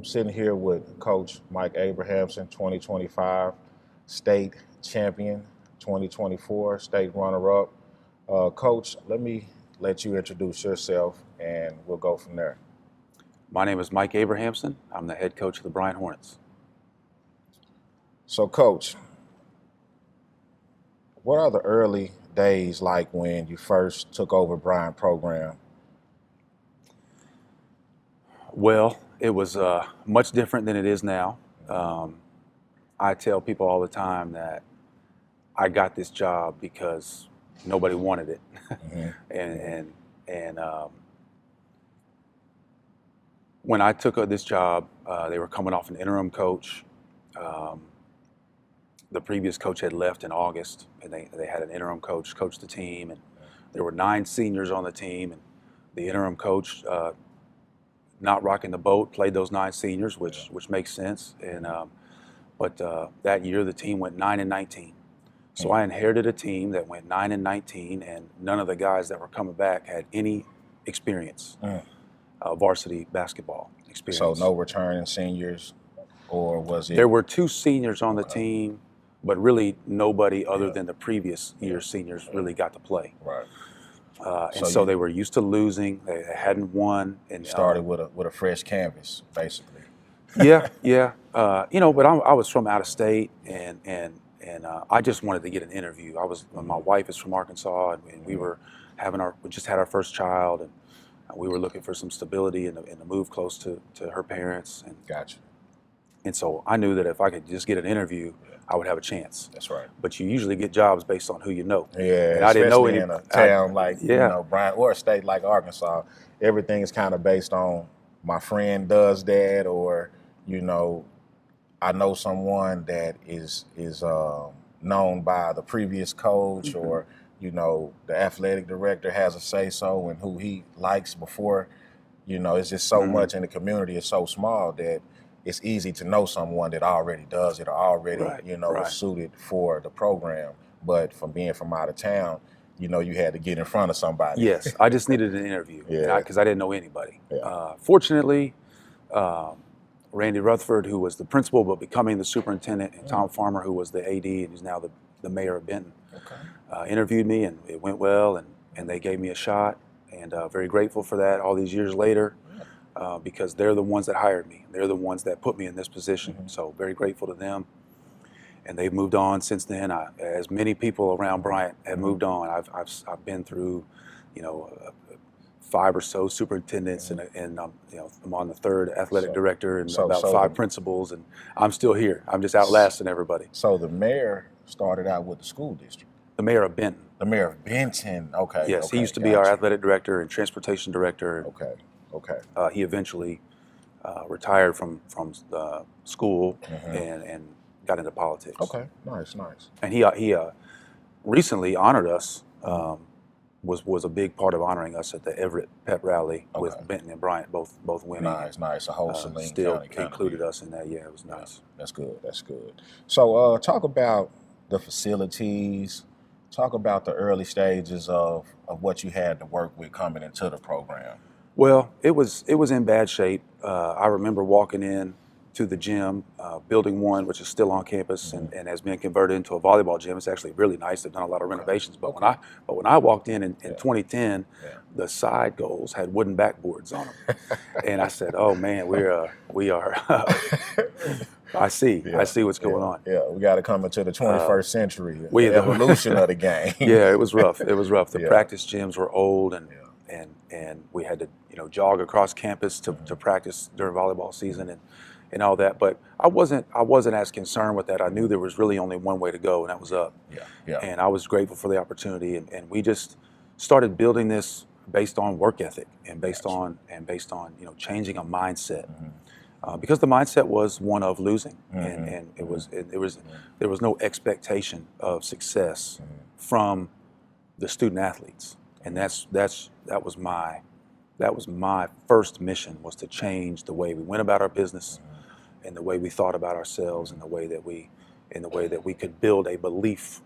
I'm sitting here with Coach Mike Abrahamson, 2025 state champion, 2024 state runner-up. Coach, let you introduce yourself, and we'll go from there. My name is Mike Abrahamson. I'm the head coach of the Bryant Hornets. So, Coach, what are the early days like when you first took over Bryant program? Well, it was much different than it is now. I tell people all the time that I got this job because nobody wanted it, and when I took this job, they were coming off an interim coach. The previous coach had left in August, and they had an interim coach coach the team, and there were 9 seniors on the team, and the interim coach, not rocking the boat, played those 9 seniors, which makes sense. And but that year the team went 9-19. So I inherited a team that went 9-19, and none of the guys that were coming back had any experience, varsity basketball experience. So no returning seniors, or was it? There were 2 seniors on the team, but really nobody other than the previous year's seniors really got to play. Right. So they were used to losing. They hadn't won. And started with a fresh canvas, basically. Yeah. But I was from out of state, and I just wanted to get an interview. My wife is from Arkansas, and we just had our first child, and we were looking for some stability and to move close to her parents. And gotcha. And so I knew that if I could just get an interview, I would have a chance. That's right. But you usually get jobs based on who you know. Yeah, and I didn't know any. In a town like Bryant, or a state like Arkansas, everything is kind of based on my friend does that, or I know someone that is known by the previous coach, or the athletic director has a say so in who he likes before. It's just so much in the community. It's so small that it's easy to know someone that already does it, or already, is suited for the program. But from being from out of town, you had to get in front of somebody. Yes, I just needed an interview because I didn't know anybody. Yeah. Fortunately, Randy Rutherford, who was the principal but becoming the superintendent, and Tom Farmer, who was the AD and who's now the mayor of Benton, interviewed me, and it went well, and they gave me a shot, and very grateful for that all these years later. Because they're the ones that hired me. They're the ones that put me in this position. So very grateful to them. And they've moved on since then. As many people around Bryant have moved on. I've been through, 5 or so superintendents, and I'm on the 3rd athletic director, and about 5 principals, and I'm still here. I'm just outlasting everybody. So the mayor started out with the school district. The mayor of Benton. The mayor of Benton. Okay. Yes, okay, he used to be our athletic director and transportation director. Okay. He eventually retired from school and got into politics. Okay, nice. And he recently honored us. Was a big part of honoring us at the Everett Pep Rally with Benton and Bryant both winning. Nice. A whole Saline still County included us in that. Yeah, it was nice. That's good. So talk about the facilities. Talk about the early stages of what you had to work with coming into the program. Well, it was in bad shape. I remember walking in to the gym, Building 1, which is still on campus and has been converted into a volleyball gym. It's actually really nice. They've done a lot of renovations. But when I walked in 2010, the side goals had wooden backboards on them, and I said, "Oh man, we are." I see what's going on. Yeah, we got to come into the 21st century. The evolution of the game. Yeah, it was rough. The practice gyms were old, and we had to jog across campus to practice during volleyball season and all that. But I wasn't as concerned with that. I knew there was really only one way to go, and that was up. Yeah. And I was grateful for the opportunity, and we just started building this based on work ethic and based on changing a mindset. Because the mindset was one of losing, and there was no expectation of success from the student athletes, and that was my first mission, was to change the way we went about our business, and the way we thought about ourselves, and the way that we could build a belief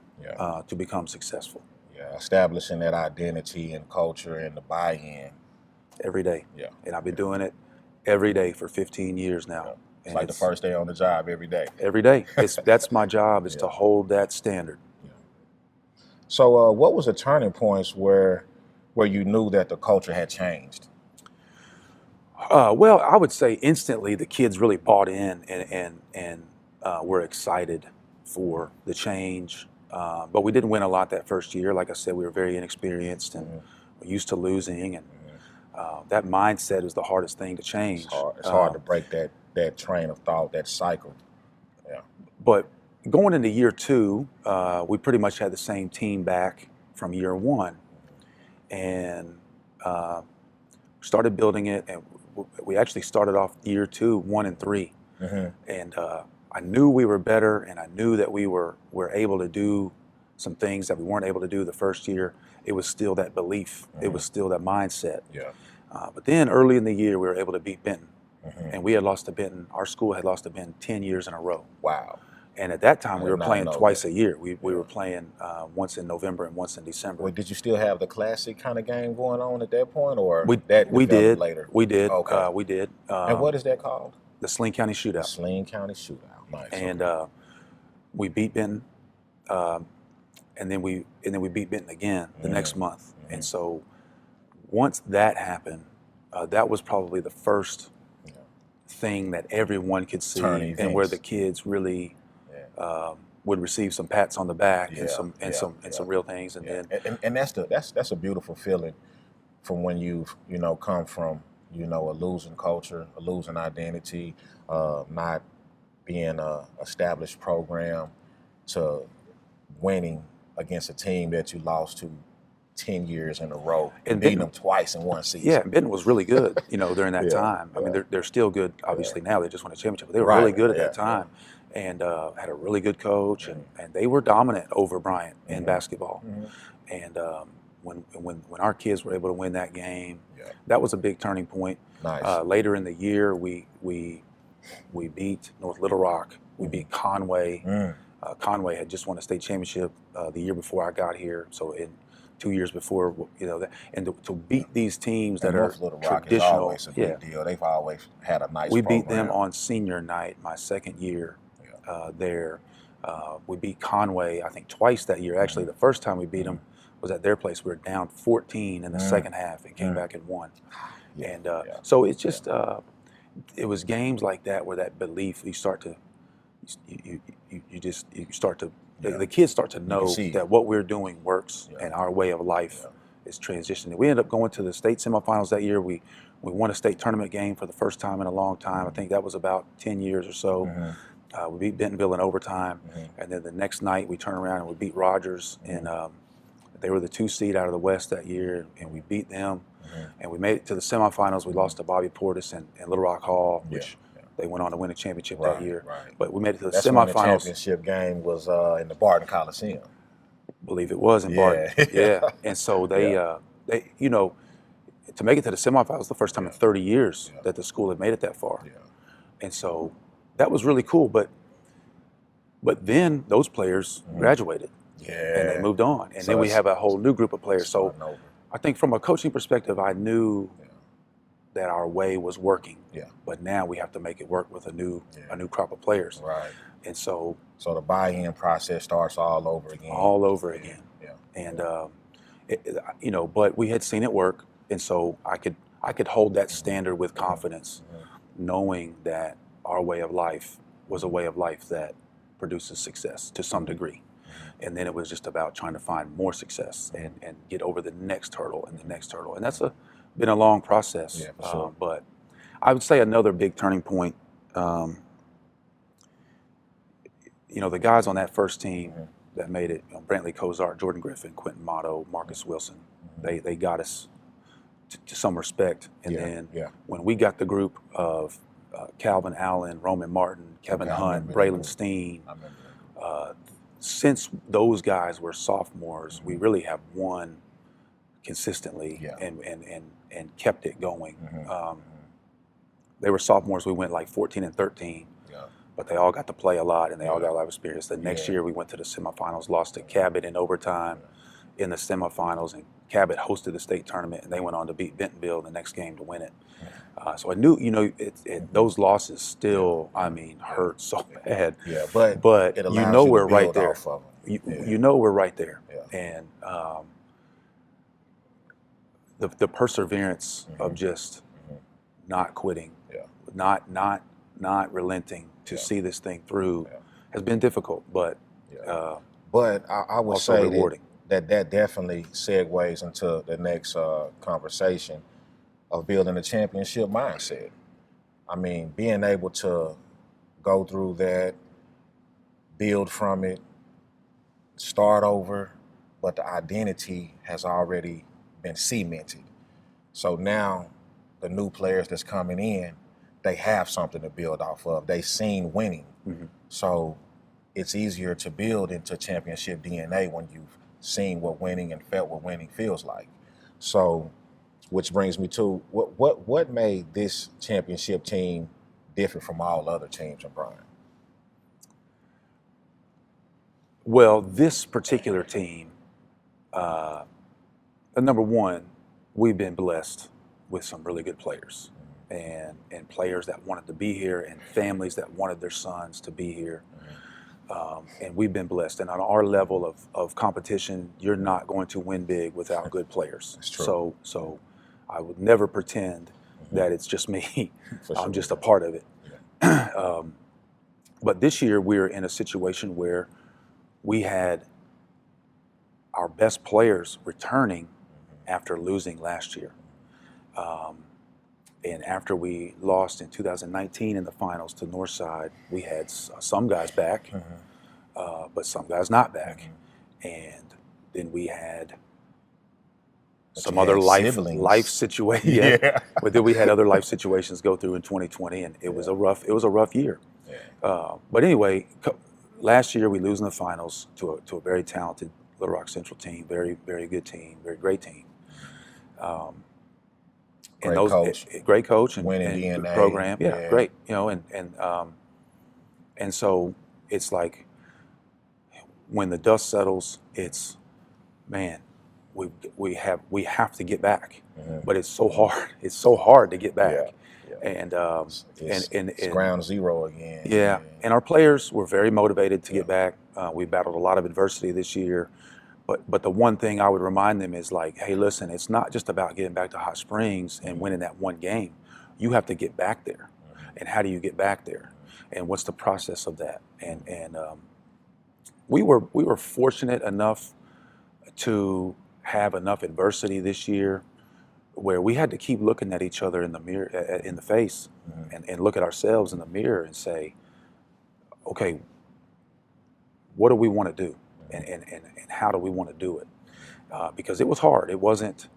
to become successful. Yeah, establishing that identity and culture and the buy-in every day. Yeah, and I've been doing it every day for 15 years now. Yeah. It's And like the first day on the job every day. Every day. That's my job, is to hold that standard. Yeah. So what was the turning points where you knew that the culture had changed? Well, I would say instantly the kids really bought in and were excited for the change. But we didn't win a lot that first year. Like I said, we were very inexperienced and we're used to losing. And that mindset is the hardest thing to change. It's hard to break that train of thought, that cycle. Yeah. But going into year 2, we pretty much had the same team back from year 1. And started building it, and we actually started off year 2 1-3, and I knew we were better, and I knew that we were able to do some things that we weren't able to do the first year. It was still that belief, it was still that mindset. Yeah. But then early in the year, we were able to beat Benton, and we had lost to Benton. Our school had lost to Benton 10 years in a row. Wow. And at that time, we were playing twice a year. We were playing once in November and once in December. Well, did you still have the classic kind of game going on at that point, or we did later? We did. Okay. We did. And what is that called? The Saline County Shootout. The Saline County Shootout. Nice. And we beat Benton, and then we beat Benton again the next month. And so once that happened, that was probably the first thing that everyone could see, and where the kids really would receive some pats on the back and some real things. And then that's a beautiful feeling from when you've come from a losing culture, a losing identity, not being a established program, to winning against a team that you lost to 10 years in a row and beating them twice in one season. Yeah, Benton was really good, during that time. I mean, they're still good, obviously, now. They just won a championship, but they were really good at that time. And had a really good coach, and they were dominant over Bryant in basketball. And when our kids were able to win that game, that was a big turning point. Nice. Later in the year, we beat North Little Rock. We beat Conway. Conway had just won a state championship the year before I got here, so in 2 years before, and to beat these teams that are Little Rock traditional, is always a big deal. They've always had a nice. We beat them on senior night, my second year there. We beat Conway, I think, twice that year. Actually, the first time we beat them was at their place. We were down 14 in the second half and came back and won. And so it's just, it was games like that where that belief, you start to, the kids start to know that what we're doing works and our way of life is transitioning. We ended up going to the state semifinals that year. We won a state tournament game for the first time in a long time. I think that was about 10 years or so. We beat Bentonville in overtime, and then the next night we turned around and we beat Rogers, and they were the 2 seed out of the West that year, and we beat them, and we made it to the semifinals. We lost to Bobby Portis and Little Rock Hall, which they went on to win a championship that year. But we made it to the semifinals. When the championship game was in the Barton Coliseum. I believe it was in Barton. And so they to make it to the semifinals, the first time in 30 years that the school had made it that far. And so that was really cool, but then those players graduated, and they moved on, and then we have a whole new group of players. So I think from a coaching perspective, I knew that our way was working, but now we have to make it work with a new crop of players. And so the buy-in process starts all over again. And but we had seen it work, and so I could hold that standard with confidence, knowing that our way of life was a way of life that produces success to some degree. And then it was just about trying to find more success and get over the next hurdle and the next hurdle. And that's been a long process. Yeah, for sure. But I would say another big turning point, the guys on that first team that made it, Brantley Cozart, Jordan Griffin, Quentin Motto, Marcus Wilson, they got us to some respect. And then when we got the group of Calvin Allen, Roman Martin, Kevin Hunt, Braylon Steen. Since those guys were sophomores, we really have won consistently and kept it going. They were sophomores. We went like 14-13, but they all got to play a lot and they all got a lot of experience. The next year we went to the semifinals, lost to Cabot in overtime, in the semifinals, and Cabot hosted the state tournament, and they went on to beat Bentonville the next game to win it. So I knew, those losses still, I mean, hurt so bad. Yeah, but it allows you know you we're to right build there. off of them. You know we're right there, Yeah. and the perseverance of just not quitting, not relenting to see this thing through has been difficult, but but I would also say rewarding. that definitely segues into the next conversation of building a championship mindset. I mean, being able to go through that, build from it, start over, but the identity has already been cemented. So now the new players that's coming in, they have something to build off of. They've seen winning. So it's easier to build into championship DNA when you've seen what winning and felt what winning feels like. So, which brings me to what made this championship team different from all other teams in Bryant? Well, this particular team, number one, we've been blessed with some really good players, and players that wanted to be here, and families that wanted their sons to be here. And we've been blessed. And on our level of competition, you're not going to win big without good players. That's true. So I would never pretend that it's just me. I'm just a part of it. But this year we're in a situation where we had our best players returning after losing last year. And after we lost in 2019 in the finals to Northside, we had some guys back, but some guys not back. And then we had some other life situation. But then we had other life situations go through in 2020, and it was a rough year. But anyway, last year we lose in the finals to a very talented Little Rock Central team, very, very good team, very great team. Great coach and winning DNA program, great. And so it's like when the dust settles, it's, man, we have to get back, but it's so hard. It's so hard to get back, and it's ground zero again. Yeah, and our players were very motivated to get back. We battled a lot of adversity this year. But the one thing I would remind them is like, hey, listen, it's not just about getting back to Hot Springs and winning that one game. You have to get back there. And how do you get back there? And what's the process of that? And we were fortunate enough to have enough adversity this year where we had to keep looking at each other in the mirror, in the face, and look at ourselves in the mirror and say, okay, what do we want to do? And how do we want to do it? Because it was hard. It wasn't,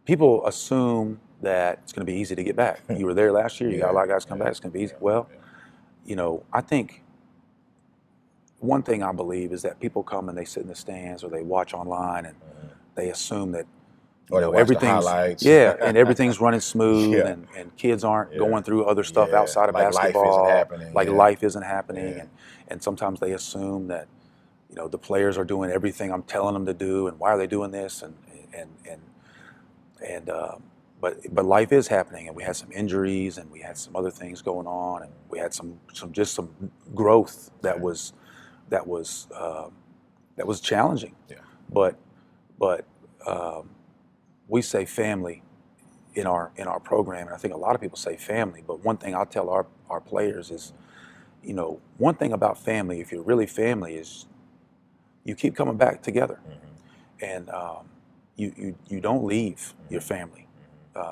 people assume that it's going to be easy to get back. You were there last year, you got a lot of guys come back, it's going to be easy. Well, I think one thing I believe is that people come and they sit in the stands or they watch online and they assume that everything's and everything's running smooth and kids aren't going through other stuff outside of basketball. Life isn't happening. And sometimes they assume that the players are doing everything I'm telling them to do, and why are they doing this? But life is happening, and we had some injuries, and we had some other things going on, and we had some growth that was challenging. But we say family in our program, and I think a lot of people say family. But one thing I'll tell our players is, one thing about family, if you're really family, is you keep coming back together, and you don't leave your family.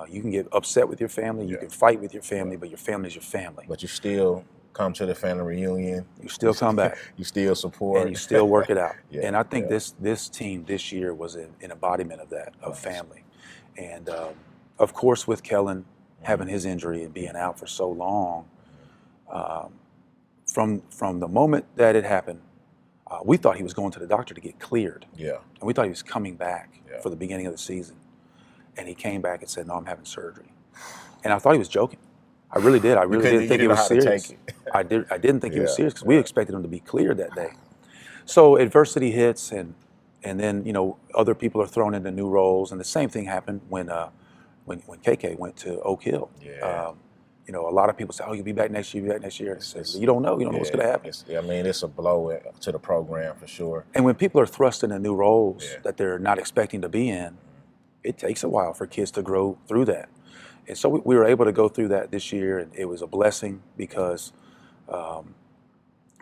You can get upset with your family, you can fight with your family, but your family is your family. But you still come to the family reunion. You still come back. You still support. And you still work it out. And I think this team this year was an embodiment of that, of family. And of course, with Kellen having his injury and being out for so long, from the moment that it happened, we thought he was going to the doctor to get cleared. And we thought he was coming back for the beginning of the season. And he came back and said, no, I'm having surgery. And I thought he was joking. I really did. I really didn't think he was serious. I didn't think he was serious because we expected him to be cleared that day. So adversity hits, and And then, you know, other people are thrown into new roles. And the same thing happened when KK went to Oak Hill. Yeah. You know, a lot of people say, "Oh, you'll be back next year. You'll be back next year." You don't know. You don't know what's going to happen. I mean, it's a blow to the program for sure. And when people are thrust into new roles that they're not expecting to be in, it takes a while for kids to grow through that. And so we were able to go through that this year, and it was a blessing because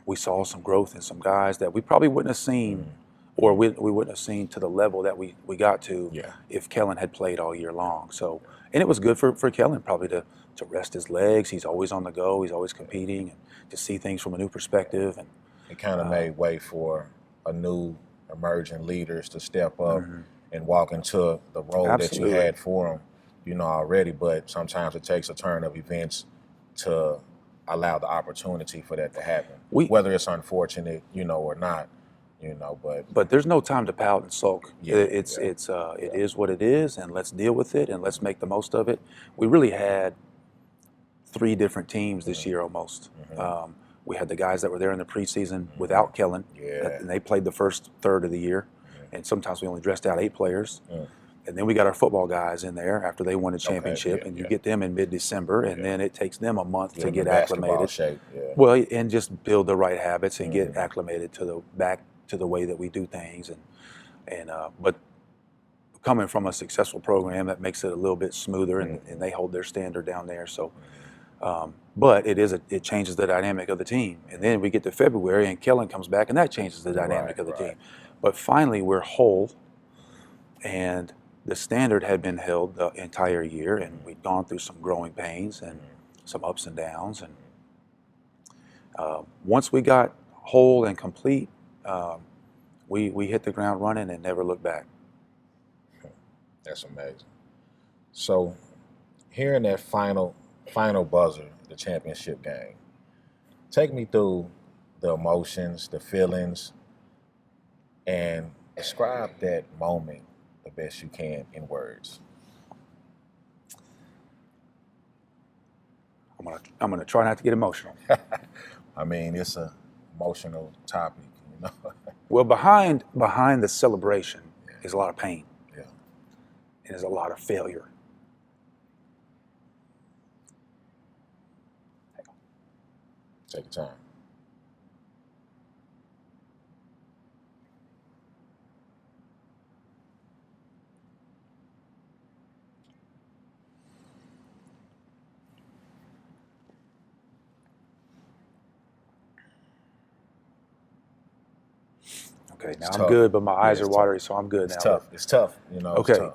we saw some growth in some guys that we probably wouldn't have seen, or we wouldn't have seen to the level that we got to if Kellen had played all year long. So, and it was good for Kellen probably to rest his legs. He's always on the go. He's always competing, and to see things from a new perspective. And it kind of made way for a new emerging leaders to step up and walk into the role that you had for them, you know, already. But sometimes it takes a turn of events to allow the opportunity for that to happen, whether it's unfortunate, you know, or not, you know. But there's no time to pout and sulk. It is what it is, and let's deal with it, and let's make the most of it. We really had 3 different teams this year almost. We had the guys that were there in the preseason without Kellen, and they played the first third of the year, and sometimes we only dressed out 8 players. And then we got our football guys in there after they won a championship, and you get them in mid-December, and then it takes them a month to get acclimated. Shape, well, and just build the right habits and get acclimated to back to the way that we do things, but coming from a successful program, that makes it a little bit smoother, and they hold their standard down there. So, but it changes the dynamic of the team, and then we get to February, and Kellen comes back, and that changes the dynamic of the team. But finally, we're whole, and the standard had been held the entire year, and we'd gone through some growing pains and some ups and downs. And once we got whole and complete, we hit the ground running and never looked back. That's amazing. So, hearing that final buzzer, the championship game, take me through the emotions, the feelings, and describe that moment the best you can in words. I'm gonna try not to get emotional. I mean, it's an emotional topic, you know. Well, behind the celebration is a lot of pain. Yeah. And there's a lot of failure. Take your time. Okay, now I'm good, but my eyes are watery, so I'm good now. It's tough, you know. Okay.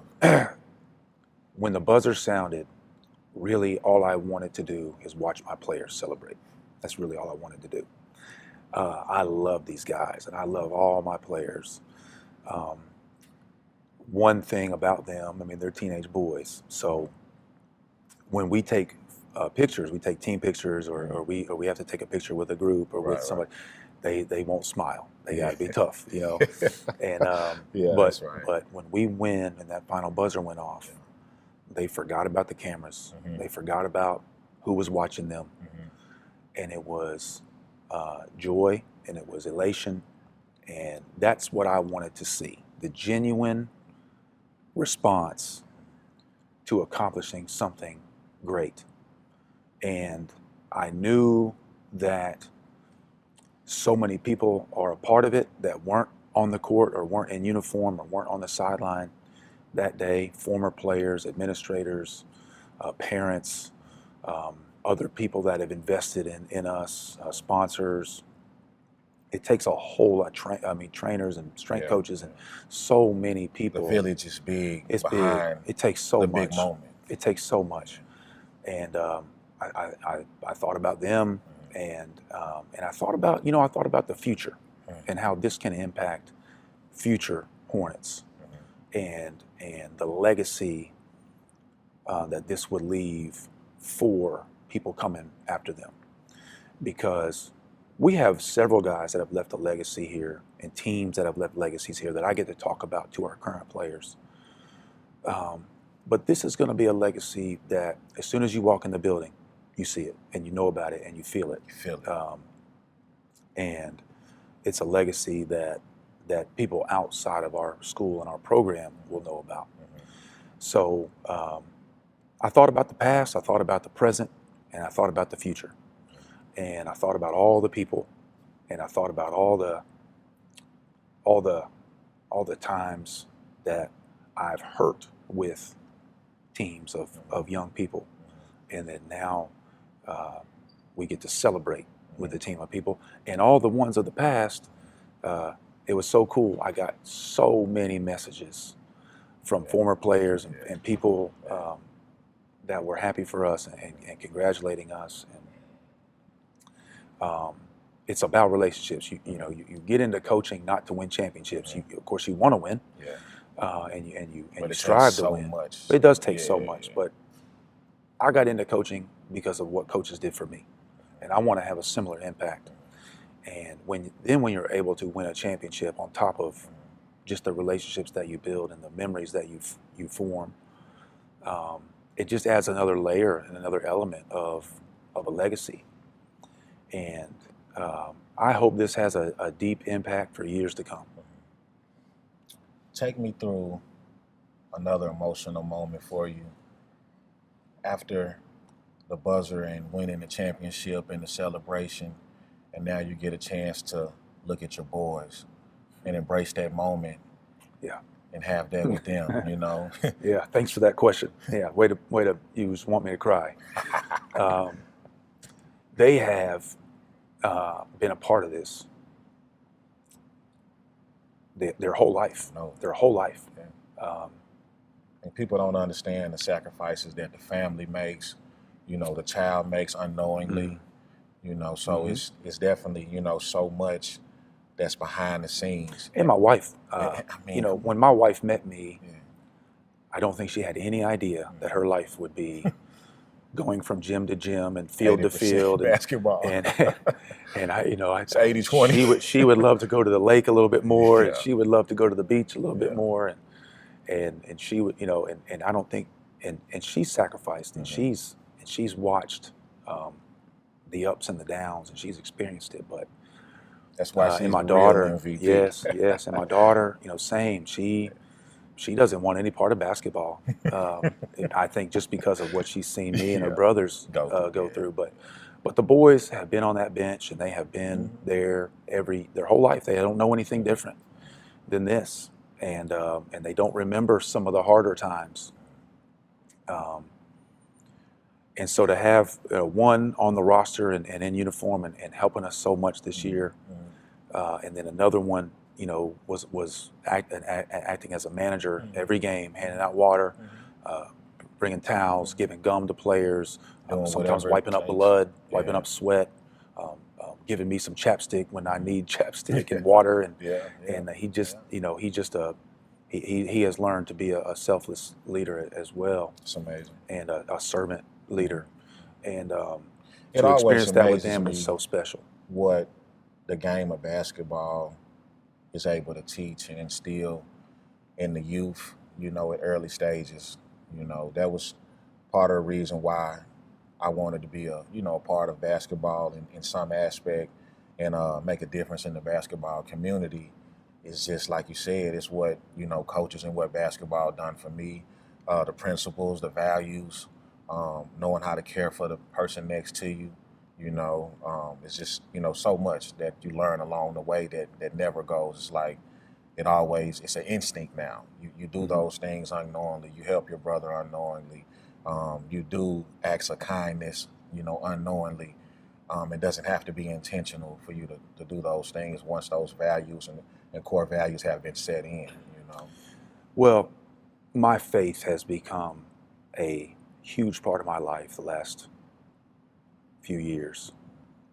When the buzzer sounded, really all I wanted to do is watch my players celebrate. That's really all I wanted to do. I love these guys, and I love all my players. One thing about them, I mean, they're teenage boys, so when we take pictures, we take team pictures, or we have to take a picture with a group or with somebody. They won't smile. They gotta be tough, you know. And but when we win and that final buzzer went off, they forgot about the cameras. They forgot about who was watching them, and it was joy, and it was elation, and that's what I wanted to see: the genuine response to accomplishing something great. And I knew that so many people are a part of it that weren't on the court or weren't in uniform or weren't on the sideline that day. Former players, administrators, parents, other people that have invested in us, sponsors. It takes a whole lot. Trainers and strength coaches and so many people. The village is big. It's big. It takes so much. Big moment. It takes so much, and I thought about them. And I thought about the future and how this can impact future Hornets and the legacy that this would leave for people coming after them. Because we have several guys that have left a legacy here and teams that have left legacies here that I get to talk about to our current players. But this is going to be a legacy that as soon as you walk in the building, you see it and you know about it and you feel it. You feel it. And it's a legacy that that people outside of our school and our program will know about. So I thought about the past, I thought about the present, and I thought about the future. And I thought about all the people, and I thought about all the times that I've hurt with teams of young people. And then now we get to celebrate with a team of people. And all the ones of the past, it was so cool. I got so many messages from former players and people that were happy for us and congratulating us. And it's about relationships. You get into coaching not to win championships. Of course, you want to win, and you strive to win. Much. But it does take so much. But I got into coaching because of what coaches did for me, and I want to have a similar impact. And when you're able to win a championship on top of just the relationships that you build and the memories that you form, it just adds another layer and another element of a legacy. And I hope this has a deep impact for years to come. Take me through another emotional moment for you after the buzzer and winning the championship and the celebration, and now you get a chance to look at your boys and embrace that moment. And have that with them, Yeah, thanks for that question. Yeah, way to you just want me to cry. They have been a part of this their whole life. Their whole life. And people don't understand the sacrifices that the family makes, the child makes unknowingly, so it's definitely, so much that's behind the scenes. And my wife, when my wife met me, I don't think she had any idea that her life would be going from gym to gym and field to field, basketball, and I, it's 80-20. She would love to go to the lake a little bit more, and she would love to go to the beach a little bit more, and she would, and I don't think, and she sacrificed, and she's watched the ups and the downs, and she's experienced it, but. That's why she's and my the daughter, real MVP. yes, and my daughter, same. She doesn't want any part of basketball. I think just because of what she's seen me and her brothers go through. But the boys have been on that bench, and they have been there their whole life. They don't know anything different than this, and they don't remember some of the harder times. And so to have one on the roster and in uniform and helping us so much this year, and then another one, was acting as a manager every game, handing out water, bringing towels, giving gum to players, sometimes wiping up blood, wiping up sweat, giving me some chapstick when I need chapstick and water, and he just, he has learned to be a selfless leader as well. It's amazing. And a servant leader, and to experience that with them is so special. What the game of basketball is able to teach and instill in the youth, at early stages. That was part of the reason why I wanted to be a part of basketball in some aspect and make a difference in the basketball community. It's just like you said, it's what coaches and what basketball done for me, the principles, the values. Knowing how to care for the person next to you, it's just, so much that you learn along the way that never goes. It's like it's an instinct now. You do those things unknowingly. You help your brother unknowingly. You do acts of kindness, unknowingly. It doesn't have to be intentional for you to do those things once those values and core values have been set in, Well, my faith has become a huge part of my life the last few years,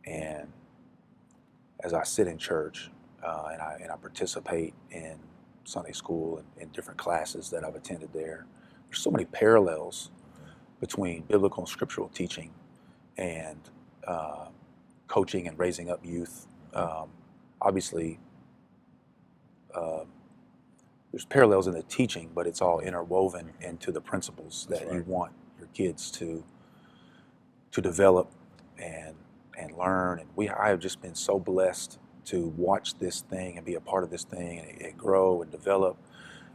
and as I sit in church and I participate in Sunday school and in different classes that I've attended there's so many parallels between biblical and scriptural teaching and coaching and raising up youth. Obviously, there's parallels in the teaching, but it's all interwoven into the principles that you want your kids to develop and learn. And I have just been so blessed to watch this thing and be a part of this thing and grow and develop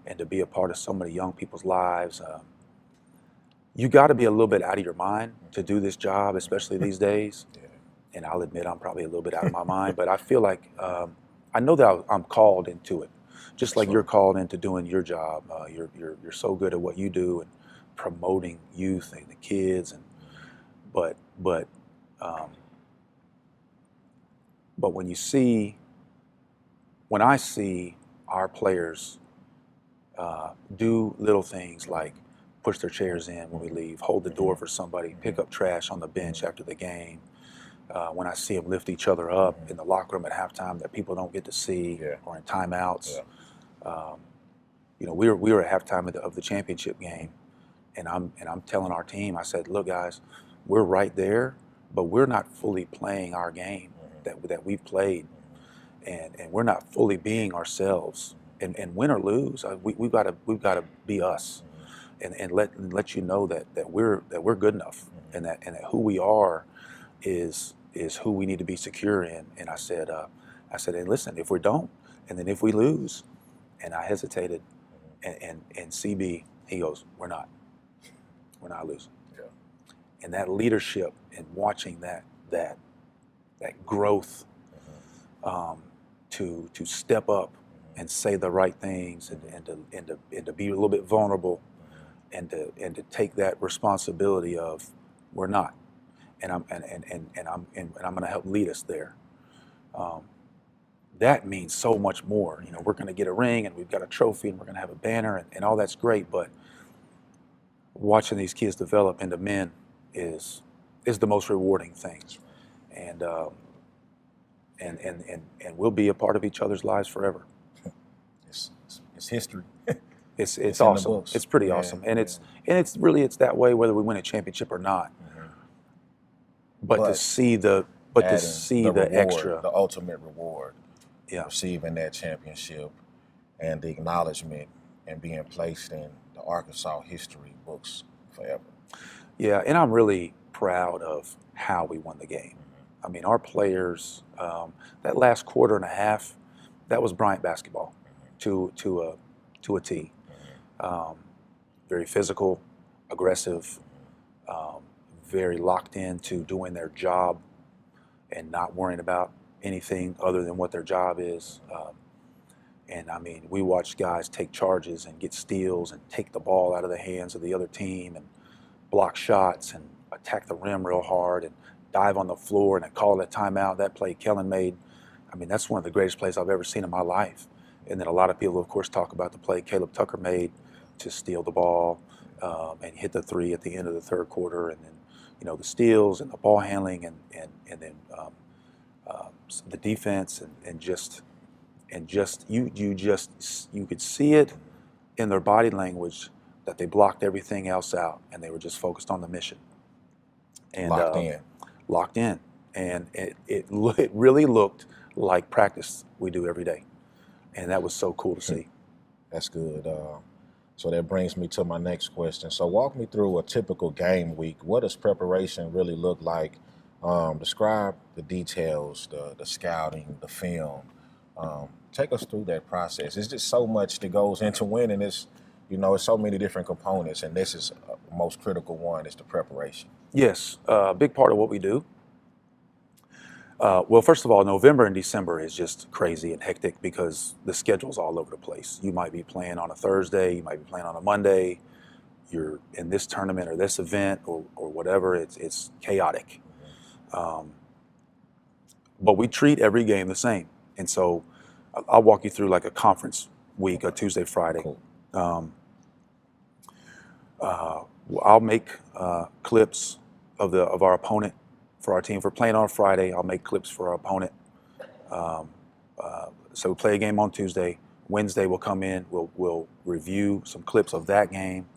and to be a part of so many young people's lives. You got to be a little bit out of your mind to do this job, especially these days. Yeah. And I'll admit I'm probably a little bit out of my mind, but I feel like I know that I'm called into it, just like you're called into doing your job. You're so good at what you do and promoting youth and the kids, and but when I see our players do little things like push their chairs in when we leave, hold the door for somebody, pick up trash on the bench after the game. When I see them lift each other up in the locker room at halftime that people don't get to see, or in timeouts. You know, we were at halftime of the championship game, and I'm telling our team, I said, look guys, we're right there, but we're not fully playing our game that we've played, and we're not fully being ourselves. And win or lose, we've got to be us, and let you know that we're good enough, and that who we are is who we need to be secure in. And I said, and listen, if we don't, and then if we lose, and I hesitated, and CB, he goes, we're not losing. Yeah. And that leadership and watching that growth, to step up and say the right things, and to be a little bit vulnerable, and to take that responsibility of we're not, and I'm going to help lead us there. That means so much more. You know, we're going to get a ring, and we've got a trophy, and we're going to have a banner, and all that's great. But watching these kids develop into men is the most rewarding thing, and we'll be a part of each other's lives forever. It's history. It's awesome. It's pretty awesome, and it's that way whether we win a championship or not. But to see the reward, extra, the ultimate reward, yeah, receiving that championship and the acknowledgement and being placed in the Arkansas history books forever. Yeah, and I'm really proud of how we won the game. I mean, our players, that last quarter and a half, that was Bryant basketball to a T. Very physical, aggressive, very locked into doing their job and not worrying about anything other than what their job is. And I mean, we watched guys take charges and get steals and take the ball out of the hands of the other team and block shots and attack the rim real hard and dive on the floor and call it a timeout. That play Kellen made, I mean, that's one of the greatest plays I've ever seen in my life. And then a lot of people, of course, talk about the play Caleb Tucker made to steal the ball and hit the three at the end of the third quarter, and then, you know, the steals and the ball handling and then the defense and you could see it in their body language that they blocked everything else out and they were just focused on the mission. And locked in, and it really looked like practice we do every day, and that was so cool to see. That's good. So that brings me to my next question. So walk me through a typical game week. What does preparation really look like? Describe the details, the scouting, the film. Take us through that process. It's just so much that goes into winning. It's so many different components, and this is the most critical one, is the preparation. Yes, a big part of what we do. Well, first of all, November and December is just crazy and hectic because the schedule's all over the place. You might be playing on a Thursday, you might be playing on a Monday, you're in this tournament or this event or whatever. It's chaotic. But we treat every game the same. And so I'll walk you through like a conference week, a Tuesday, Friday. Cool. I'll make clips of our opponent for our team. If we're playing on a Friday, I'll make clips for our opponent. So we play a game on Tuesday. Wednesday we'll come in, we'll review some clips of that game,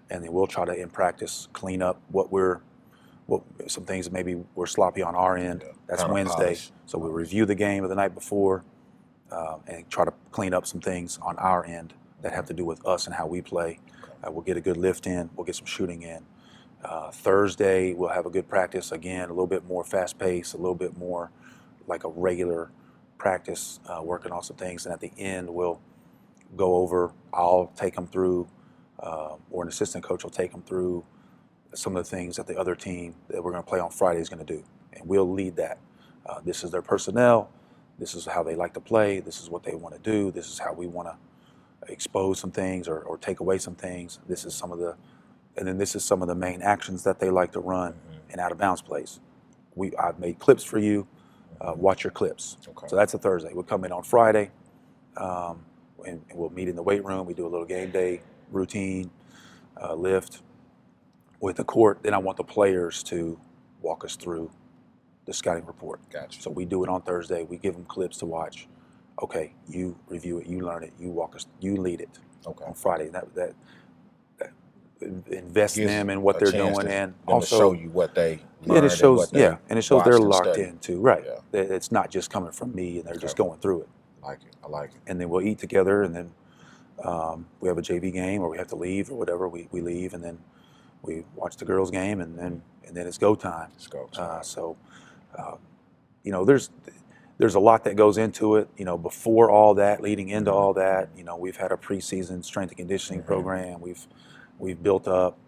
and then we'll try to, in practice, clean up some things that maybe were sloppy on our end. That's Wednesday. Polish. So we'll review the game of the night before and try to clean up some things on our end that have to do with us and how we play. We'll get a good lift in, we'll get some shooting in. Thursday, we'll have a good practice, again, a little bit more fast-paced, a little bit more like a regular practice, working on some things, and at the end we'll go over. I'll take them through, or an assistant coach will take them through some of the things that the other team that we're going to play on Friday is going to do, and we'll lead that. This is their personnel. This is how they like to play. This is what they want to do. This is how we want to expose some things or take away some things. This is some of the, and then this is some of the main actions that they like to run in out of bounds plays. I've made clips for you. Watch your clips. Okay. So that's a Thursday. We'll come in on Friday, and we'll meet in the weight room. We do a little game day routine, lift with the court. Then I want the players to walk us through the scouting report. Gotcha. So we do it on Thursday. We give them clips to watch. Okay, you review it, you learn it, you walk us, you lead it. Okay. On Friday. That invest them in what they're doing, and also show you what they learned. And it shows, and it shows they're locked in into, right? Yeah. It's not just coming from me, and they're just going through it. I like it. And then we'll eat together, and then we have a JV game, or we have to leave, or whatever. We leave, and then we watch the girls' game, and then it's go time. It's go time. You know, there's a lot that goes into it. You know, before all that, leading into all that, you know, we've had a preseason strength and conditioning program. We've built up.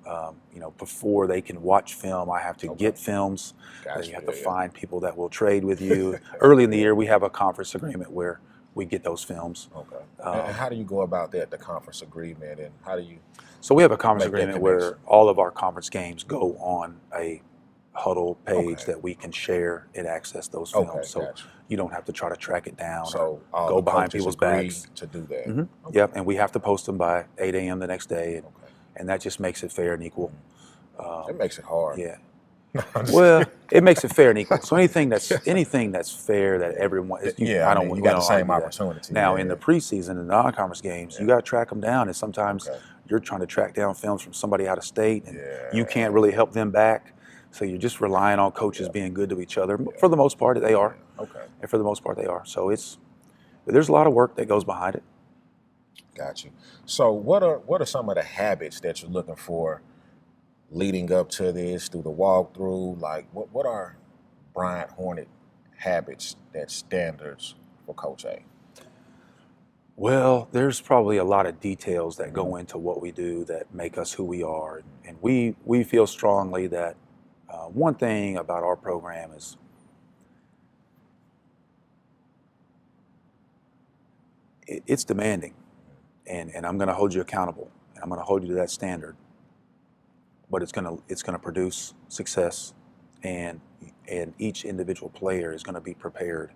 You know, before they can watch film, I have to get films. Gotcha. You have to find people that will trade with you. Early in the year, we have a conference agreement where we get those films. Okay. And how do you go about that, the conference agreement, and how do you? So we have a conference agreement where all of our conference games go on a huddle page that we can share and access those films. So you don't have to try to track it down. So or go behind people's backs to do that. Mm-hmm. Yep, and we have to post them by 8 a.m. the next day, and that just makes it fair and equal. It makes it hard. Yeah. Well, it makes it fair and equal. So anything that's fair that everyone is, you got the same opportunity. Now in the preseason and the non-conference games, you got to track them down, and sometimes you're trying to track down films from somebody out of state, and you can't really help them back. So you're just relying on coaches being good to each other. For the most part, they are. Okay. And for the most part, they are. So there's a lot of work that goes behind it. Got you. So what are some of the habits that you're looking for leading up to this, through the walkthrough? Like what are Bryant Hornet habits, that standards for Coach A? Well, there's probably a lot of details that go into what we do that make us who we are. And we feel strongly that one thing about our program is it's demanding, and I'm going to hold you accountable, and I'm going to hold you to that standard. But it's going to produce success, and each individual player is going to be prepared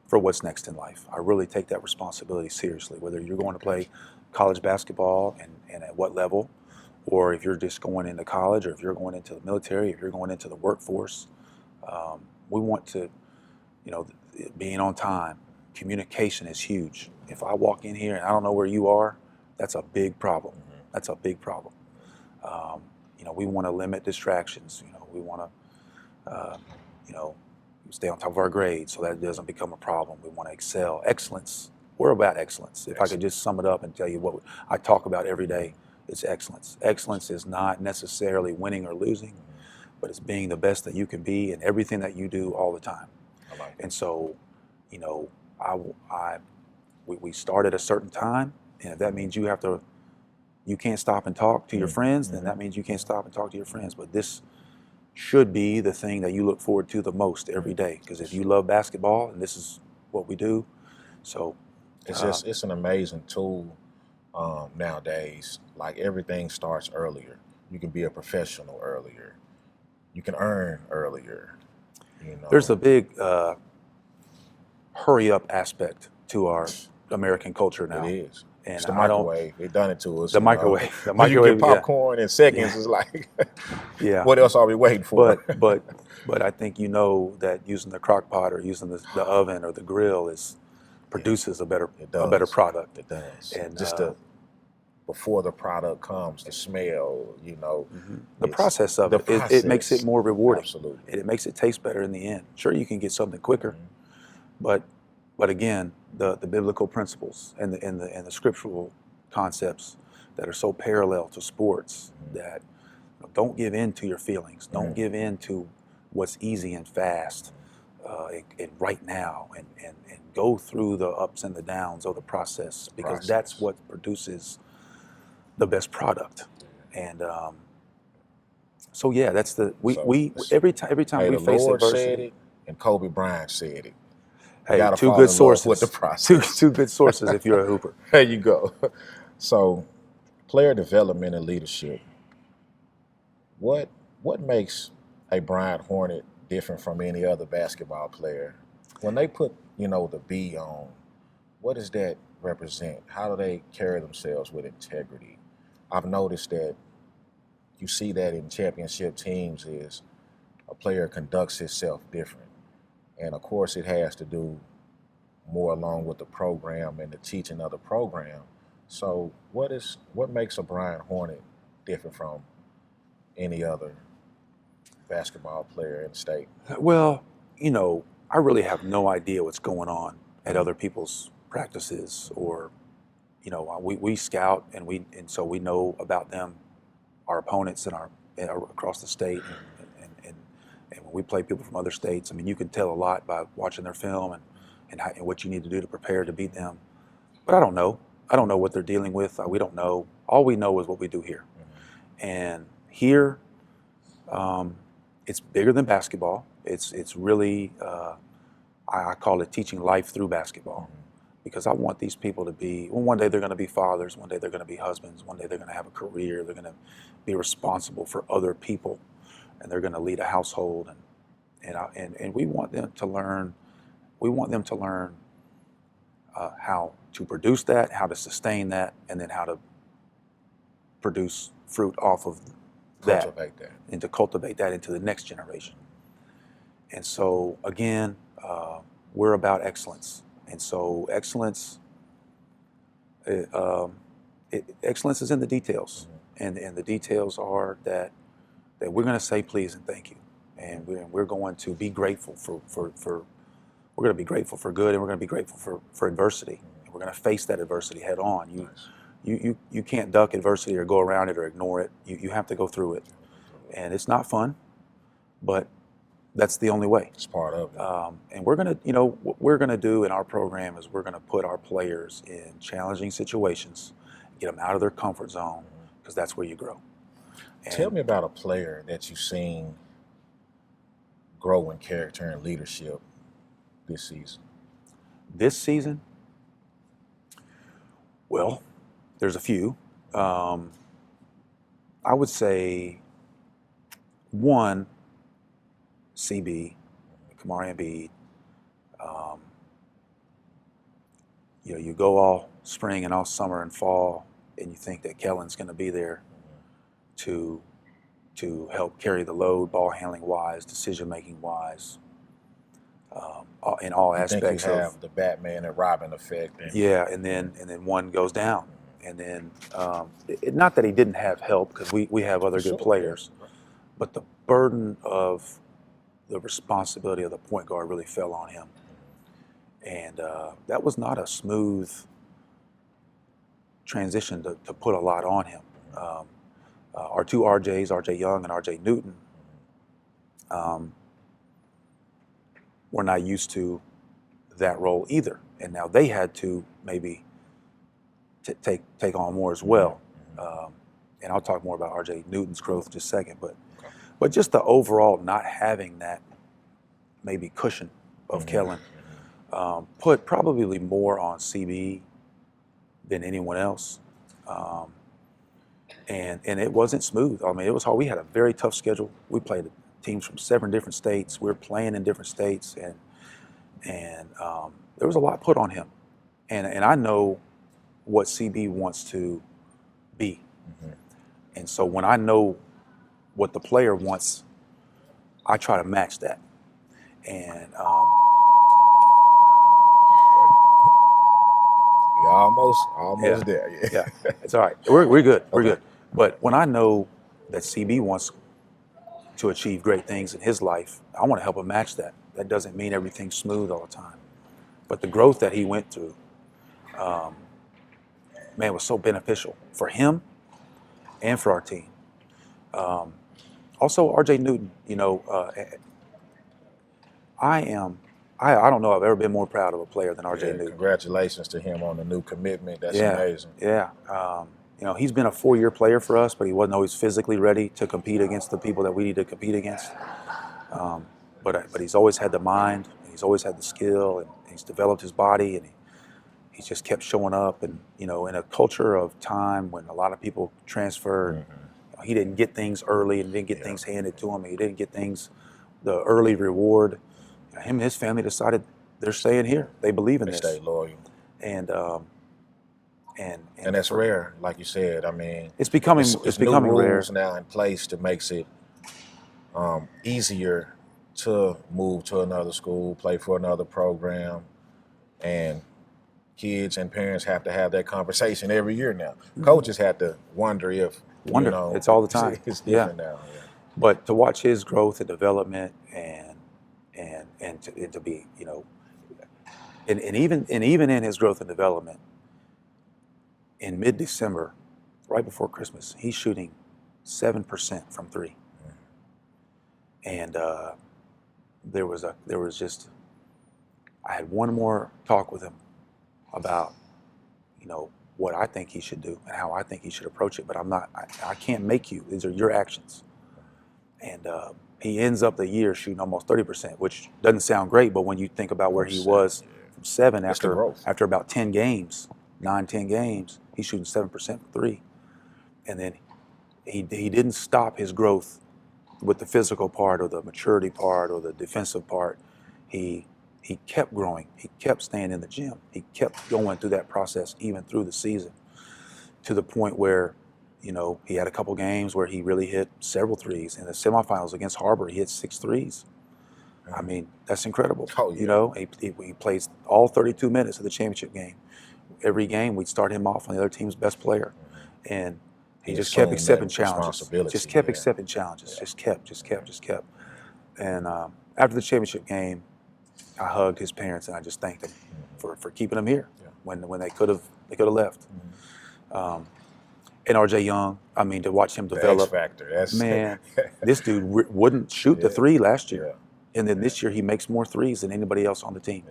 for what's next in life. I really take that responsibility seriously, whether you're going to play college basketball and at what level, or if you're just going into college, or if you're going into the military, if you're going into the workforce. We want to, being on time, communication is huge. If I walk in here and I don't know where you are, that's a big problem. That's a big problem. We want to limit distractions. We want to, stay on top of our grades so that it doesn't become a problem. We want to excel. Excellence. We're about excellence. If I could just sum it up and tell you what I talk about every day, it's excellence. Excellence is not necessarily winning or losing, but it's being the best that you can be in everything that you do all the time. I like it. And so, we start at a certain time, and if that means you can't stop and talk to your friends, then that means you can't stop and talk to your friends. But this should be the thing that you look forward to the most every day, because if you love basketball, and this is what we do, so it's an amazing tool nowadays. Like, everything starts earlier. You can be a professional earlier. You can earn earlier. There's a big hurry up aspect to our American culture now. It is. And it's the microwave. They've done it to us. The microwave. The microwave. You get popcorn in seconds. It's like, what else are we waiting for? But I think that using the crock pot or using the oven or the grill produces a better product. It does. And just before the product comes, the smell, the process of it makes it more rewarding. Absolutely. It makes it taste better in the end. Sure, you can get something quicker, but again, the biblical principles and the scriptural concepts that are so parallel to sports, that don't give in to your feelings. Don't give in to what's easy and fast and right now, and go through the ups and the downs of the process, because that's what produces the best product. And so yeah, that's the we every time we the face Lord adversity. said it, and Kobe Bryant said it. You Hey, gotta two fall good in love sources. with the process. Two good sources if you're a hooper. There you go. So, player development and leadership. What makes a Bryant Hornet different from any other basketball player? When they put, the B on, what does that represent? How do they carry themselves with integrity? I've noticed that you see that in championship teams is a player conducts himself different. And of course it has to do more along with the program and the teaching of the program. So what makes a Bryant Hornet different from any other basketball player in the state? Well, I really have no idea what's going on at other people's practices, or we scout and so we know about them, our opponents and across the state, and when we play people from other states, I mean, you can tell a lot by watching their film and what you need to do to prepare to beat them. But I don't know what they're dealing with. We don't know. All we know is what we do here. And here, it's bigger than basketball. It's really, I call it teaching life through basketball, because I want these people to be, well, one day they're going to be fathers, one day they're going to be husbands, one day they're going to have a career, they're going to be responsible for other people, and they're going to lead a household, and we want them to learn. We want them to learn how to produce that, how to sustain that, and then how to produce fruit off of that, and to cultivate that into the next generation. And so again, we're about excellence, and so excellence is in the details, and the details are that we're going to say please and thank you, and we're going to be grateful for we're going to be grateful for good, and we're going to be grateful for adversity, and we're going to face that adversity head on. You can't duck adversity or go around it or ignore it. You have to go through it, and it's not fun, but that's the only way. It's part of it. And we're gonna, what we're gonna do in our program is we're gonna put our players in challenging situations, get them out of their comfort zone, because that's where you grow. And tell me about a player that you've seen grow in character and leadership this season. This season, well, there's a few. I would say one, CB, Kamari Embiid. You go all spring and all summer and fall, and you think that Kellen's going to be there to help carry the load, ball handling wise, decision making wise, in all aspects. You have the Batman and Robin effect. Yeah, and then one goes down, and then not that he didn't have help, because we have other good players, but the burden of the responsibility of the point guard really fell on him. And that was not a smooth transition to put a lot on him. Our two RJs, RJ Young and RJ Newton, were not used to that role either. And now they had to maybe take on more as well. And I'll talk more about RJ Newton's growth in just a second, but just the overall not having that maybe cushion of Kellen put probably more on CB than anyone else. And it wasn't smooth. I mean, it was hard. We had a very tough schedule. We played teams from 7 different states. We were playing in different states, and there was a lot put on him. And I know what CB wants to be. And so when I know what the player wants, I try to match that. And you're almost there. Yeah, it's all right. We're good. We're good. But when I know that CB wants to achieve great things in his life, I want to help him match that. That doesn't mean everything's smooth all the time. But the growth that he went through, man, was so beneficial for him and for our team. Also, RJ Newton, I I don't know I've ever been more proud of a player than RJ Newton. Congratulations to him on the new commitment. That's Yeah, amazing. yeah. You know, he's been a 4-year player for us, but he wasn't always physically ready to compete against the people that we need to compete against. But he's always had the mind, and he's always had the skill, and he's developed his body, and he's just kept showing up. And you know, in a culture of time when a lot of people transfer, he didn't get things early and didn't get things handed to him. He didn't get things, the early reward. Him and his family decided they're staying here. They believe in this. They stay loyal. And that's rare, like you said. I mean, it's becoming new rare rules now in place that makes it easier to move to another school, play for another program, and kids and parents have to have that conversation every year now. Coaches have to wonder if you know, it's all the time. It's different now. Yeah. But to watch his growth and development, and to be, you know, and even in his growth and development, in mid-December, right before Christmas, he's shooting 7% from 3. And there was just, I had one more talk with him about, you know, what I think he should do and how I think he should approach it. But I can't make you. These are your actions. And he ends up the year shooting almost 30%, which doesn't sound great, but when you think about where he was from 7 after about 10 games, 9-10 games, he's shooting 7% from 3. And then he didn't stop his growth with the physical part or the maturity part or the defensive part. He kept growing. He kept staying in the gym. He kept going through that process even through the season, to the point where, you know, he had a couple games where he really hit several threes. In the semifinals against Harbor, he hit 6 threes. I mean, that's incredible. Oh, yeah. You know, he plays all 32 minutes of the championship game. Every game, we'd start him off on the other team's best player. And he just kept accepting challenges. Just kept accepting challenges. Just kept. And after the championship game, I hugged his parents and I just thanked them for keeping him here when they could have left. And RJ Young, I mean, to watch him develop. The X factor. That's man, this dude wouldn't shoot the 3 last year. And then this year he makes more 3s than anybody else on the team.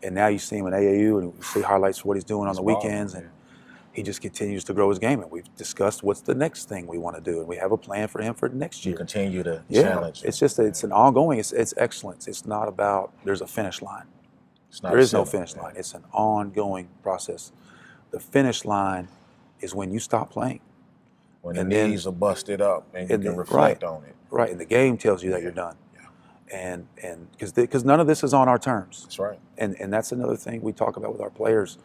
And now you see him in AAU and you see highlights of what he's doing on the weekends. And he just continues to grow his game. And we've discussed what's the next thing we want to do. And we have a plan for him for next year. You continue to challenge. It's just, it's an ongoing, it's excellence. It's not about, there's a finish line. There is no finish line. It's an ongoing process. The finish line is when you stop playing. When the knees are busted up and you can reflect on it. Right, and the game tells you that you're done. And because none of this is on our terms. That's right. And that's another thing we talk about with our players.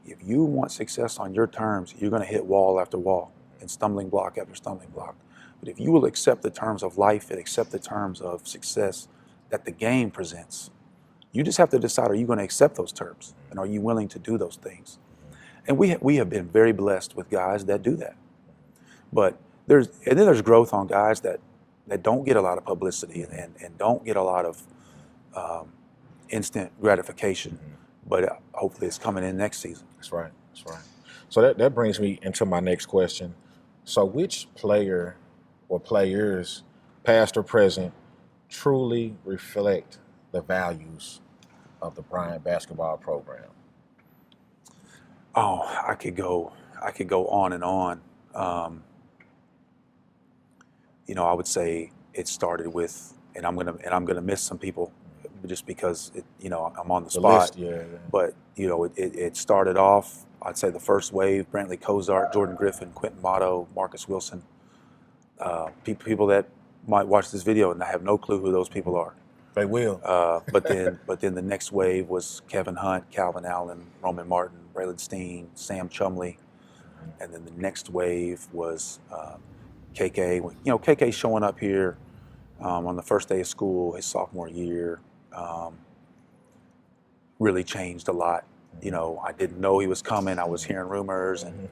If you want success on your terms, you're going to hit wall after wall and stumbling block after stumbling block. But if you will accept the terms of life and accept the terms of success that the game presents, you just have to decide, are you going to accept those terms? And are you willing to do those things? And we have been very blessed with guys that do that. But there's growth on guys that don't get a lot of publicity and don't get a lot of instant gratification. But hopefully it's coming in next season. That's right. So that brings me into my next question. So which player or players, past or present, truly reflect the values of the Bryant basketball program? Oh, I could go on and on. You know, I would say it started with, and I'm gonna miss some people, just because I'm on the spot. List, But you know, it started off. I'd say the first wave: Brantley Cozart, Jordan Griffin, Quentin Motto, Marcus Wilson. People that might watch this video and I have no clue who those people are. They will. But then the next wave was Kevin Hunt, Calvin Allen, Roman Martin, Braylon Steen, Sam Chumley, and then the next wave was KK. You know, KK showing up here on the first day of school, his sophomore year, really changed a lot. You know, I didn't know he was coming. I was hearing rumors, and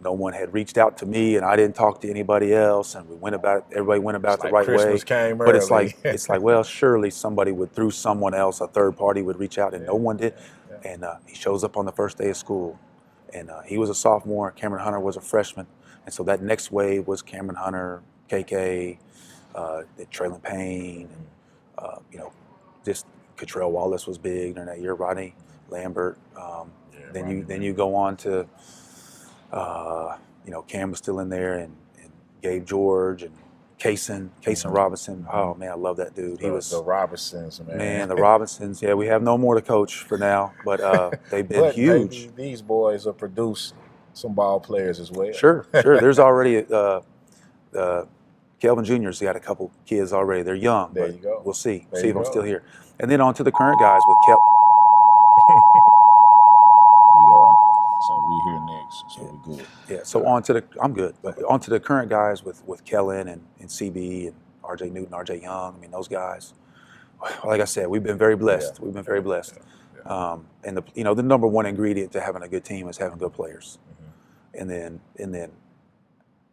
no one had reached out to me, and I didn't talk to anybody else. And everybody went about it the right Christmas way. Came but early. it's like, well, surely somebody would, through someone else, a third party would reach out, and no one did. And he shows up on the first day of school, and he was a sophomore. Cameron Hunter was a freshman, and so that next wave was Cameron Hunter, KK, Traylon Payne, and just Cottrell Wallace was big during that year. Rodney Lambert. Then you go on to, Cam was still in there, and Gabe George and Kaysen Robinson. Oh man, I love that dude. He was the Robinsons, man. Man, the Robinsons. Yeah, we have no more to coach for now, but they've been huge. Maybe these boys will produce some ball players as well. Sure. There's already Kelvin Jr.'s got a couple kids already. They're young. There you go. We'll see. There see you if I'm go. still here. And then on to the current guys with So we here next. So we good. Yeah. So I'm good. But on to the current guys with Kellen and CB and RJ Newton, RJ Young. I mean, those guys. Like I said, we've been very blessed. We've been very blessed. And the number one ingredient to having a good team is having good players. And then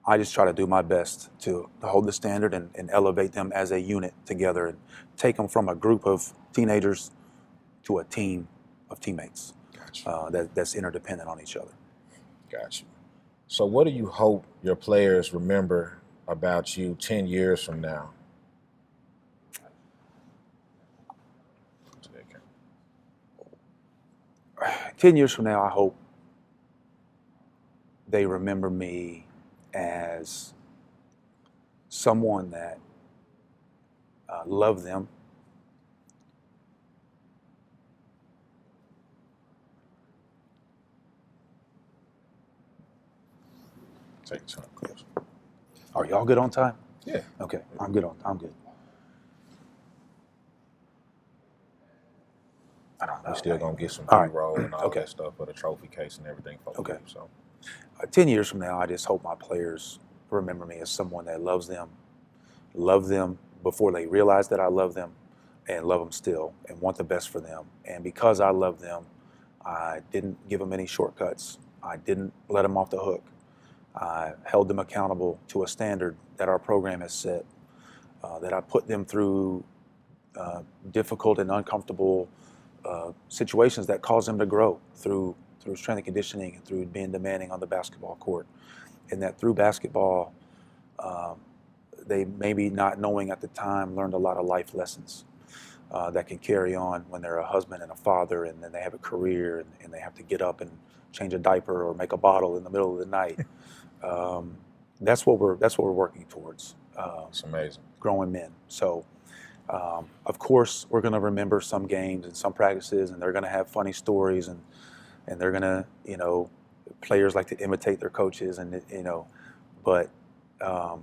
I just try to do my best to hold the standard and elevate them as a unit together and take them from a group of teenagers to a team of teammates. Gotcha. That's interdependent on each other. Gotcha. So what do you hope your players remember about you 10 years from now? 10 years from now, I hope they remember me as someone that loved them, Take your time, close. Are y'all good on time? Yeah. Okay, I'm good. I don't know. We're still gonna get some All right. B-roll and all Okay. that stuff for the trophy case and everything. Okay. So 10 years from now, I just hope my players remember me as someone that loves them before they realize that I love them, and love them still, and want the best for them. And because I love them, I didn't give them any shortcuts. I didn't let them off the hook. I held them accountable to a standard that our program has set, that I put them through difficult and uncomfortable situations that cause them to grow through strength and conditioning and through being demanding on the basketball court. And that through basketball, they maybe not knowing at the time learned a lot of life lessons that can carry on when they're a husband and a father, and then they have a career and they have to get up and change a diaper or make a bottle in the middle of the night. That's what we're working towards. it's amazing. Growing men. So, of course, we're going to remember some games and some practices, and they're going to have funny stories, and they're going to, players like to imitate their coaches, and but I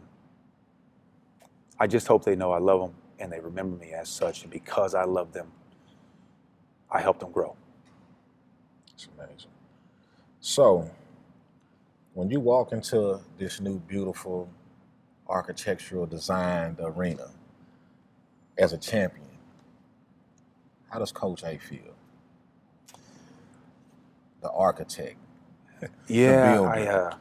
just hope they know I love them and they remember me as such, and because I love them, I help them grow. It's amazing. So, when you walk into this new beautiful architectural designed arena as a champion, how does Coach A feel? The architect. Yeah,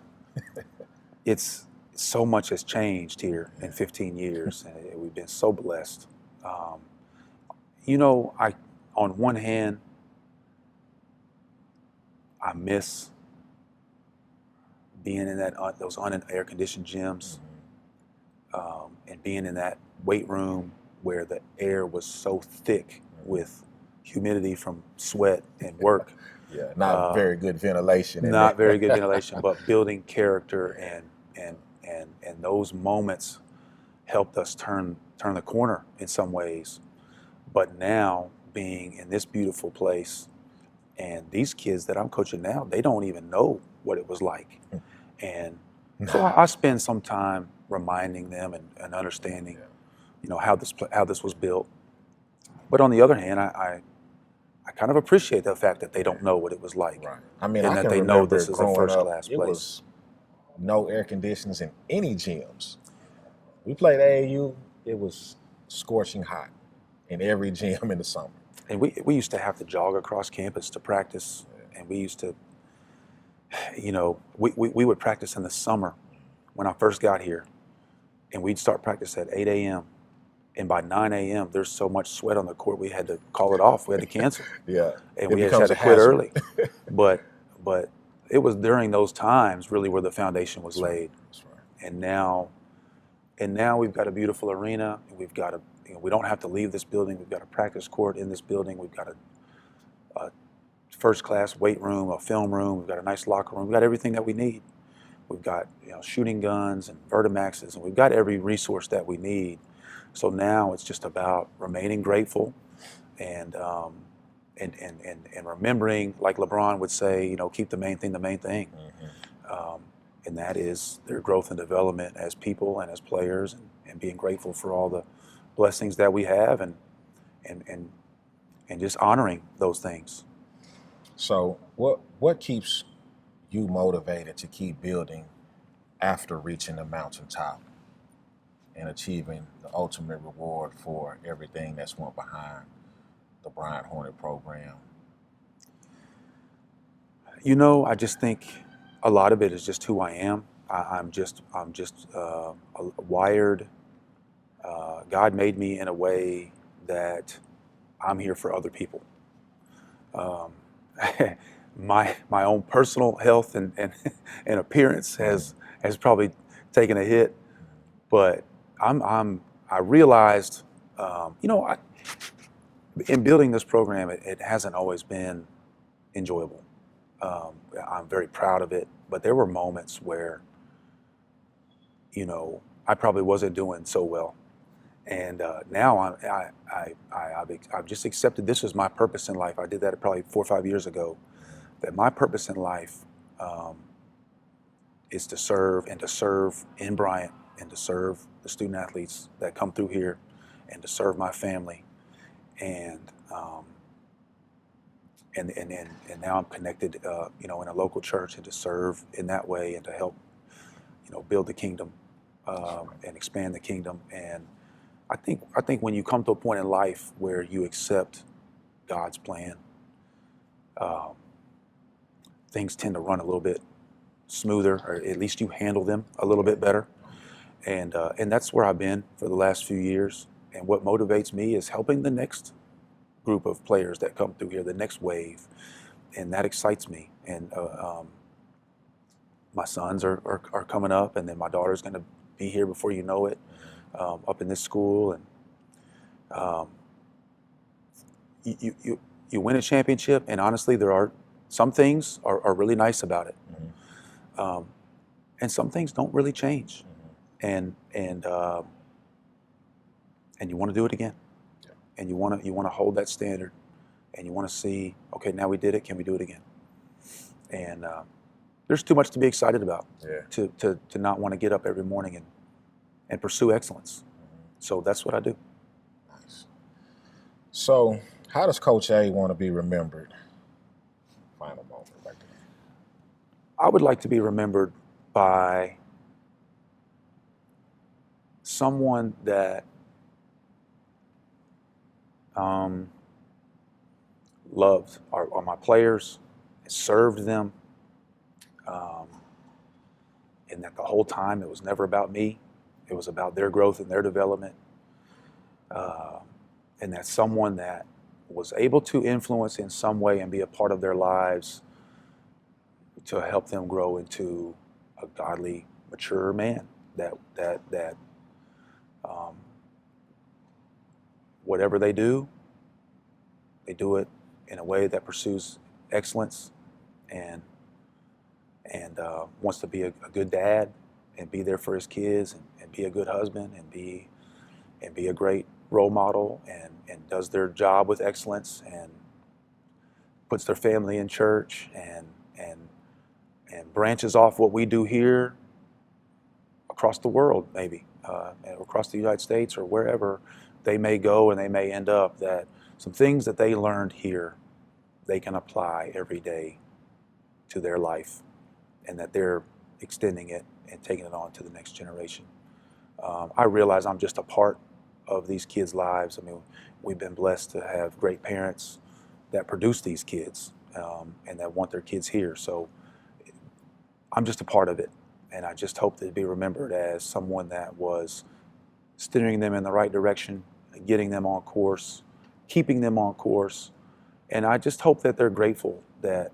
it's so much has changed here in 15 years, and we've been so blessed. On one hand, I miss being in those unair-conditioned gyms, and being in that weight room where the air was so thick with humidity from sweat and work. Yeah, not very good ventilation. Not very good ventilation, but building character and those moments helped us turn the corner in some ways. But now being in this beautiful place, and these kids that I'm coaching now, they don't even know what it was like. And so I spend some time reminding them and understanding, how this was built. But on the other hand, I kind of appreciate the fact that they don't know what it was like. Right. I mean, and I that can they know remember this is a growing first-class up, it place. was no air conditioners in any gyms. We played AAU, it was scorching hot in every gym in the summer. And we used to have to jog across campus to practice, and we used to, we would practice in the summer when I first got here, and we'd start practice at 8 a.m. And by 9 a.m., there's so much sweat on the court, we had to call it off. We had to cancel. Yeah. And we just had to quit early. But it was during those times really where the foundation was laid. That's right. And now, And now we've got a beautiful arena. We've got a, we don't have to leave this building. We've got a practice court in this building. We've got a first-class weight room, a film room. We've got a nice locker room. We've got everything that we need. We've got shooting guns and Vertimaxes, and we've got every resource that we need. So now it's just about remaining grateful and remembering, like LeBron would say, keep the main thing the main thing. And that is their growth and development as people and as players, and being grateful for all the blessings that we have, and just honoring those things. So what keeps you motivated to keep building after reaching the mountaintop and achieving the ultimate reward for everything that's went behind the Bryant Hornet program? I just think a lot of it is just who I am. I'm just wired. God made me in a way that I'm here for other people. My own personal health and appearance has probably taken a hit, but I realized, in building this program, it hasn't always been enjoyable. I'm very proud of it, but there were moments where, I probably wasn't doing so well, and now I've just accepted this was my purpose in life. I did that probably 4 or 5 years ago. That my purpose in life is to serve in Bryant, and to serve the student athletes that come through here, and to serve my family, and now I'm connected, in a local church, and to serve in that way, and to help, build the kingdom and expand the kingdom. And I think when you come to a point in life where you accept God's plan, things tend to run a little bit smoother, or at least you handle them a little bit better. And that's where I've been for the last few years. And what motivates me is helping the next group of players that come through here, the next wave, and that excites me. And my sons are coming up, and then my daughter's going to be here before you know it, up in this school. And you win a championship, and honestly, there are some things are really nice about it, and some things don't really change, and you want to do it again, and you want to hold that standard, and you want to see, okay, now we did it, can we do it again? And there's too much to be excited about, to not want to get up every morning and pursue excellence. So that's what I do. Nice. So how does Coach A want to be remembered? Final moment right there. I would like to be remembered by someone that loved my players, served them, and that the whole time it was never about me. It was about their growth and their development, and that someone that was able to influence in some way and be a part of their lives to help them grow into a godly, mature man. That whatever they do it in a way that pursues excellence, and wants to be a good dad, and be there for his kids, and be a good husband, and be a great role model, and does their job with excellence, and puts their family in church, and branches off what we do here across the world, maybe across the United States, or wherever they may go and they may end up, that some things that they learned here they can apply every day to their life, and that they're extending it and taking it on to the next generation. I realize I'm just a part of these kids' lives. I mean, we've been blessed to have great parents that produce these kids, and that want their kids here. So I'm just a part of it, and I just hope to be remembered as someone that was steering them in the right direction, getting them on course, keeping them on course, and I just hope that they're grateful that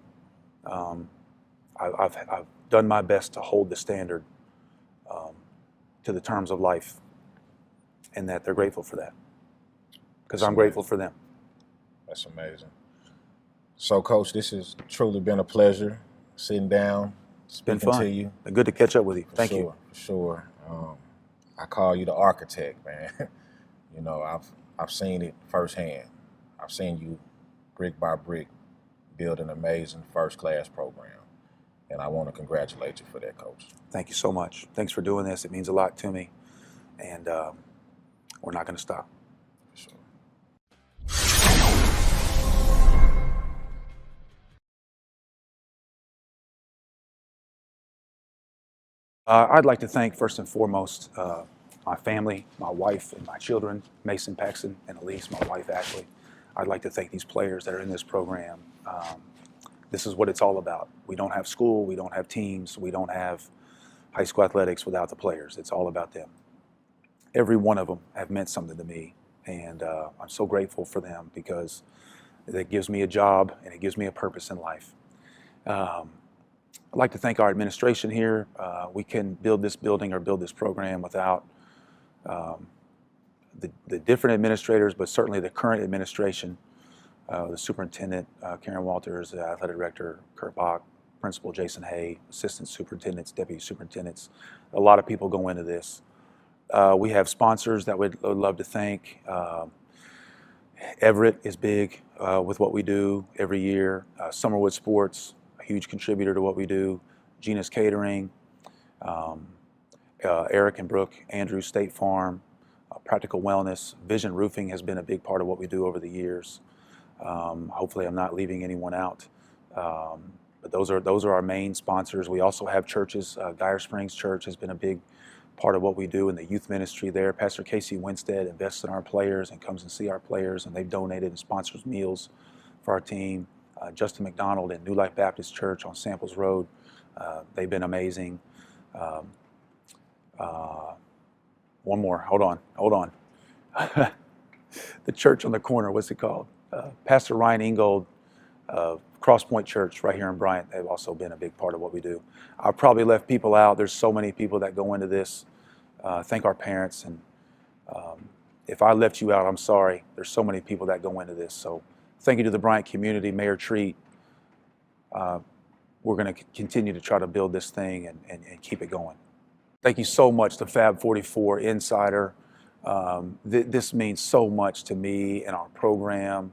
I've done my best to hold the standard to the terms of life, and that they're grateful for that, because I'm grateful for them. That's amazing. So, Coach, this has truly been a pleasure sitting down, speaking Been fun. to you. Been good to catch up with you. Thank you. you. For sure. I call you the architect, man. You know, I've seen it firsthand. I've seen you brick by brick build an amazing first-class program. And I want to congratulate you for that, Coach. Thank you so much. Thanks for doing this. It means a lot to me. And we're not going to stop. For sure. I'd like to thank, first and foremost, my family, my wife and my children, Mason, Paxton, and Elise, my wife, Ashley. I'd like to thank these players that are in this program. This is what it's all about. We don't have school, we don't have teams, we don't have high school athletics without the players. It's all about them. Every one of them have meant something to me, and I'm so grateful for them, because it gives me a job and it gives me a purpose in life. I'd like to thank our administration here. We can build this building or build this program without the different administrators, but certainly the current administration, the superintendent, Karen Walters, the athletic director, Kurt Bach, principal Jason Hay, assistant superintendents, deputy superintendents. A lot of people go into this. We have sponsors that we'd love to thank. Everett is big with what we do every year. Summerwood Sports, a huge contributor to what we do. Gina's Catering, Eric and Brooke Andrews State Farm, Practical Wellness. Vision Roofing has been a big part of what we do over the years. Hopefully I'm not leaving anyone out. But those are our main sponsors. We also have churches. Geyer Springs Church has been a big part of what we do in the youth ministry there. Pastor Casey Winstead invests in our players and comes and see our players, and they've donated and sponsors meals for our team. Justin McDonald and New Life Baptist Church on Samples Road, they've been amazing. One more, hold on. The church on the corner, what's it called? Pastor Ryan Ingold, Cross Point Church right here in Bryant, they've also been a big part of what we do. I probably left people out. There's so many people that go into this. Thank our parents, and if I left you out, I'm sorry. There's so many people that go into this. So thank you to the Bryant community, Mayor Treat. We're going to continue to try to build this thing and keep it going. Thank you so much to FAB44 Insider. This means so much to me and our program.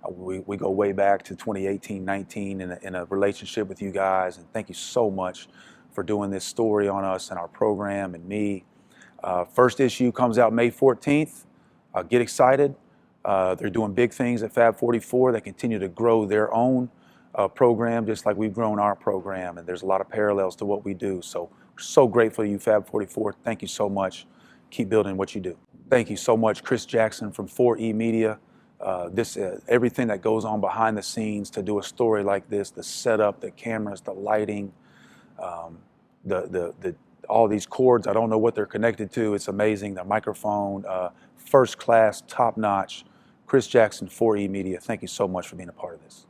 We go way back to 2018-19 in a relationship with you guys, and thank you so much for doing this story on us and our program and me. First issue comes out May 14th. Get excited. They're doing big things at FAB44. They continue to grow their own program just like we've grown our program, and there's a lot of parallels to what we do. So we're so grateful to you, FAB44. Thank you so much. Keep building what you do. Thank you so much, Chris Jackson from 4E Media. Everything that goes on behind the scenes to do a story like this, the setup, the cameras, the lighting, all these cords, I don't know what they're connected to. It's amazing. The microphone, first class, top notch. Chris Jackson, 4E Media. Thank you so much for being a part of this.